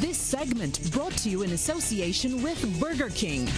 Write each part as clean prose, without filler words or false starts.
This segment brought to you in association with Burger King.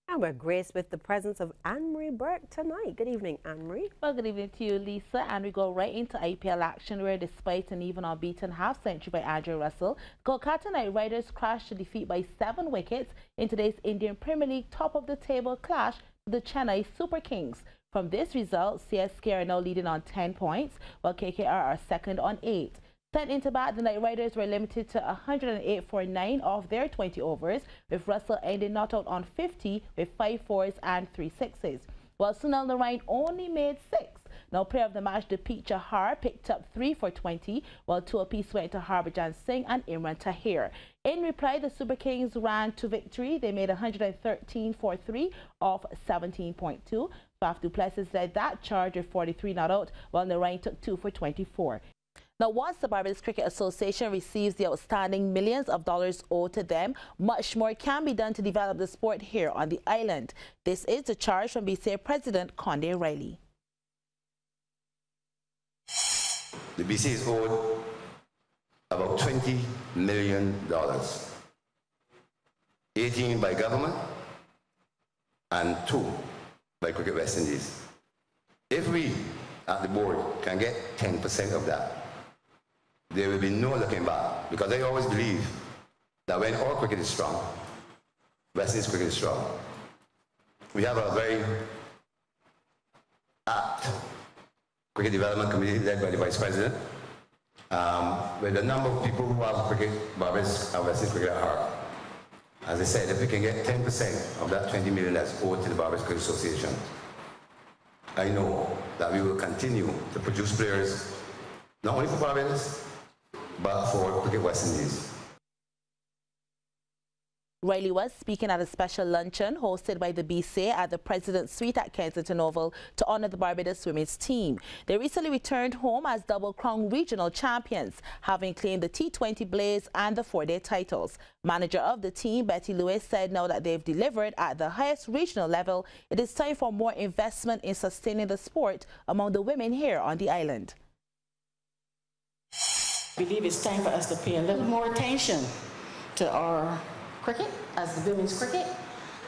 And we're graced with the presence of Anne-Marie Burke tonight. Good evening, Anne-Marie. Well, good evening to you, Lisa. And we go right into IPL action, where despite an even unbeaten half-century by Andrew Russell, Kolkata Knight Riders crashed to defeat by 7 wickets in today's Indian Premier League top-of-the-table clash with the Chennai Super Kings. From this result, CSK are now leading on 10 points, while KKR are second on 8. Sent into bat, the Knight Riders were limited to 108 for 9 of their 20 overs, with Russell ending not out on 50 with 5 fours and 3 sixes, while Sunil Narine only made 6. Now, player of the match, Deepit Chahar, picked up 3 for 20, while 2 apiece went to Harbhajan Singh and Imran Tahir. In reply, the Super Kings ran to victory. They made 113 for 3 off 17.2. Faf du Plessis led that charge with 43 not out, while Narine took 2 for 24. Now, once the Barbados Cricket Association receives the outstanding millions of dollars owed to them, much more can be done to develop the sport here on the island. This is the charge from BCA President Conde Riley. The BCA is owed about $20 million, 18 by government and 2 by Cricket West Indies. If we at the board can get 10% of that, there will be no looking back, because I always believe that when our cricket is strong, West Indies cricket is strong. We have a very apt cricket development committee led by the Vice President, with a number of people who have cricket, Barbados and West Indies cricket at heart. As I said, if we can get 10% of that $20 million that's owed to the Barbados Cricket Association, I know that we will continue to produce players, not only for Barbados, but for Cricket West Indies. Riley was speaking at a special luncheon hosted by the BCA at the President's Suite at Kensington Oval to honor the Barbados women's team. They recently returned home as Double Crown regional champions, having claimed the T20 Blaze and the 4-day titles. Manager of the team, Betty Lewis, said now that they've delivered at the highest regional level, it is time for more investment in sustaining the sport among the women here on the island. I believe it's time for us to pay a little more attention to our cricket as the women's cricket.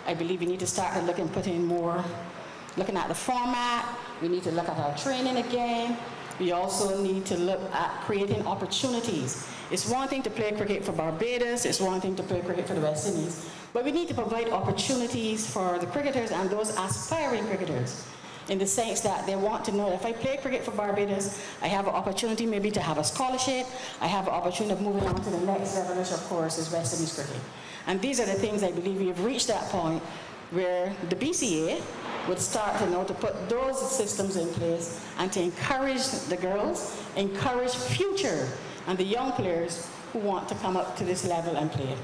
I believe we need to start to looking at the format. We need to look at our training again. We also need to look at creating opportunities. It's one thing to play cricket for Barbados, it's one thing to play cricket for the West Indies, but we need to provide opportunities for the cricketers and those aspiring cricketers, in the sense that they want to know that if I play cricket for Barbados, I have an opportunity maybe to have a scholarship, I have an opportunity of moving on to the next level, which of course is West Indies cricket. And these are the things I believe we have reached that point where the BCA would start to put those systems in place and to encourage the girls, encourage future and the young players who want to come up to this level and play.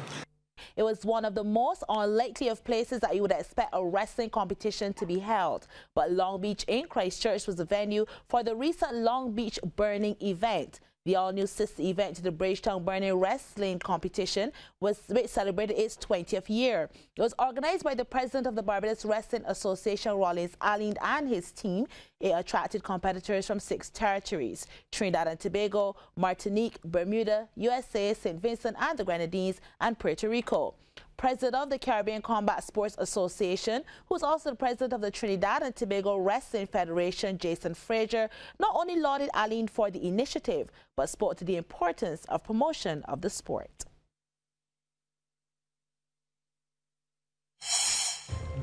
It was one of the most unlikely of places that you would expect a wrestling competition to be held. But Long Beach in Christchurch was the venue for the recent Long Beach Burning event. The all-new sister event to the Bridgetown Burning Wrestling Competition, which celebrated its 20th year. It was organized by the president of the Barbados Wrestling Association, Rollins Allen, and his team. It attracted competitors from 6 territories: Trinidad and Tobago, Martinique, Bermuda, USA, St. Vincent and the Grenadines, and Puerto Rico. President of the Caribbean Combat Sports Association, who's also the president of the Trinidad and Tobago Wrestling Federation, Jason Frazier, not only lauded Aline for the initiative, but spoke to the importance of promotion of the sport.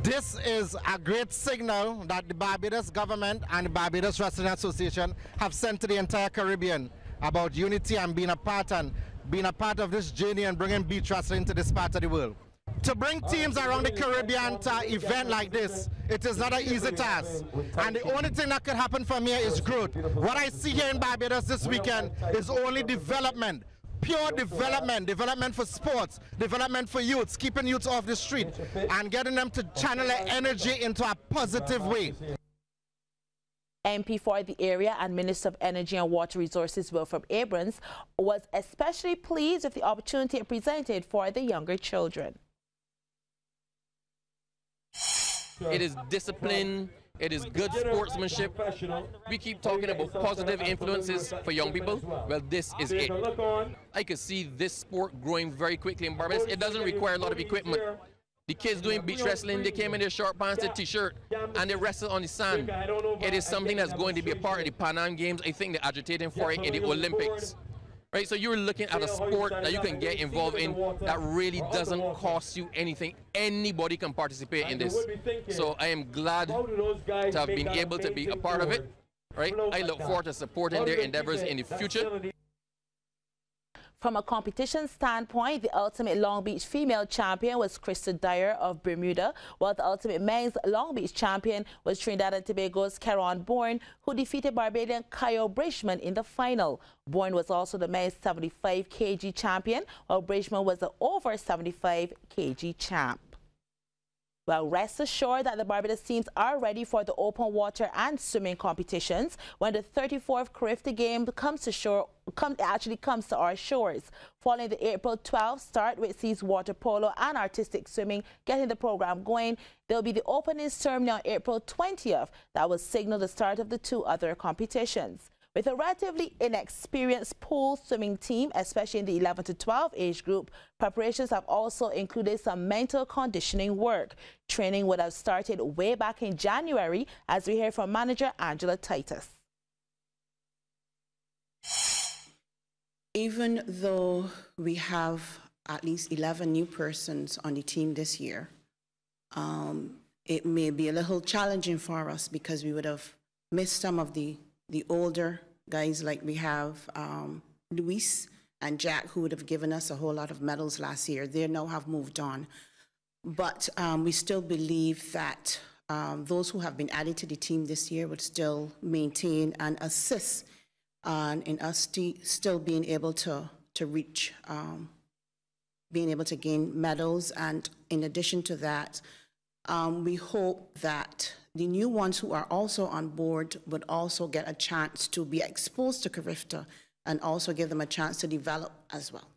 This is a great signal that the Barbados government and the Barbados Wrestling Association have sent to the entire Caribbean about unity and being a part of this journey and bringing beach wrestling to this part of the world. To bring teams around the Caribbean to an event like this, it is not an easy task. And the only thing that could happen from here is growth. What I see here in Barbados this weekend is only development. Pure development, development for sports, development for youths, keeping youths off the street and getting them to channel their energy into a positive way. MP for the area and Minister of Energy and Water Resources Wilfred Abrams was especially pleased with the opportunity it presented for the younger children. It is discipline, It is good sportsmanship. We keep talking about positive influences for young people. Well, this is it. I could see this sport growing very quickly in Barbados. It doesn't require a lot of equipment. The kids doing beach wrestling, they came in their short pants and t-shirt, and they wrestle on the sand. It is something that's going to be a part of the Pan Am Games. I think they're agitating for it in the Olympics. Right, so you're looking at a sport that you can get involved in that really doesn't cost you anything. Anybody can participate in this. So I am glad to have been able to be a part of it. Right, I look forward to supporting their endeavors in the future. From a competition standpoint, the ultimate Long Beach female champion was Krista Dyer of Bermuda, while the ultimate men's Long Beach champion was Trinidad and Tobago's Caron Bourne, who defeated Barbadian Kyle Bridgman in the final. Bourne was also the men's 75 kg champion, while Bridgman was the over 75 kg champ. Well, rest assured that the Barbados teams are ready for the open water and swimming competitions when the 34th Carifta game comes to our shores. Following the April 12th start, which sees water polo and artistic swimming getting the program going, there will be the opening ceremony on April 20th that will signal the start of the two other competitions. With a relatively inexperienced pool swimming team, especially in the 11 to 12 age group, preparations have also included some mental conditioning work. Training would have started way back in January, as we hear from manager Angela Titus. Even though we have at least 11 new persons on the team this year, it may be a little challenging for us because we would have missed some of the older guys, like we have Luis and Jack, who would have given us a whole lot of medals last year. They now have moved on. But we still believe that those who have been added to the team this year would still maintain and assist in us still being able to reach, being able to gain medals. And in addition to that, we hope that the new ones who are also on board would also get a chance to be exposed to Carifta and also give them a chance to develop as well.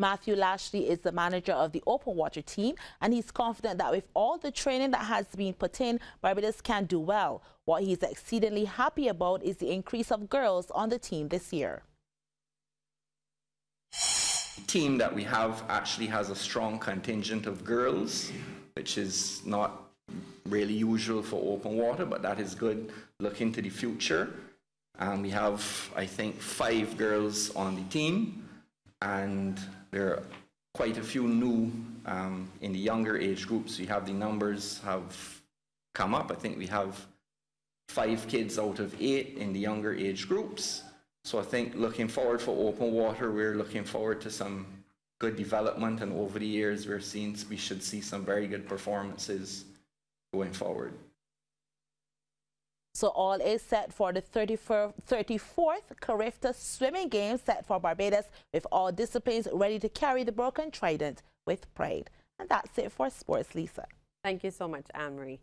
Matthew Lashley is the manager of the open water team, and he's confident that with all the training that has been put in, Barbados can do well. What he's exceedingly happy about is the increase of girls on the team this year. The team that we have actually has a strong contingent of girls, which is not really usual for open water, but that is good looking to the future. We have, I think, 5 girls on the team, and there are quite a few new in the younger age groups. We have the numbers have come up. I think we have 5 kids out of 8 in the younger age groups. So I think looking forward for open water, we're looking forward to some good development, and over the years we should see some very good performances going forward. So all is set for the 34th Carifta Swimming Games set for Barbados, with all disciplines ready to carry the broken trident with pride. And that's it for sports, Lisa. Thank you so much, Anne-Marie.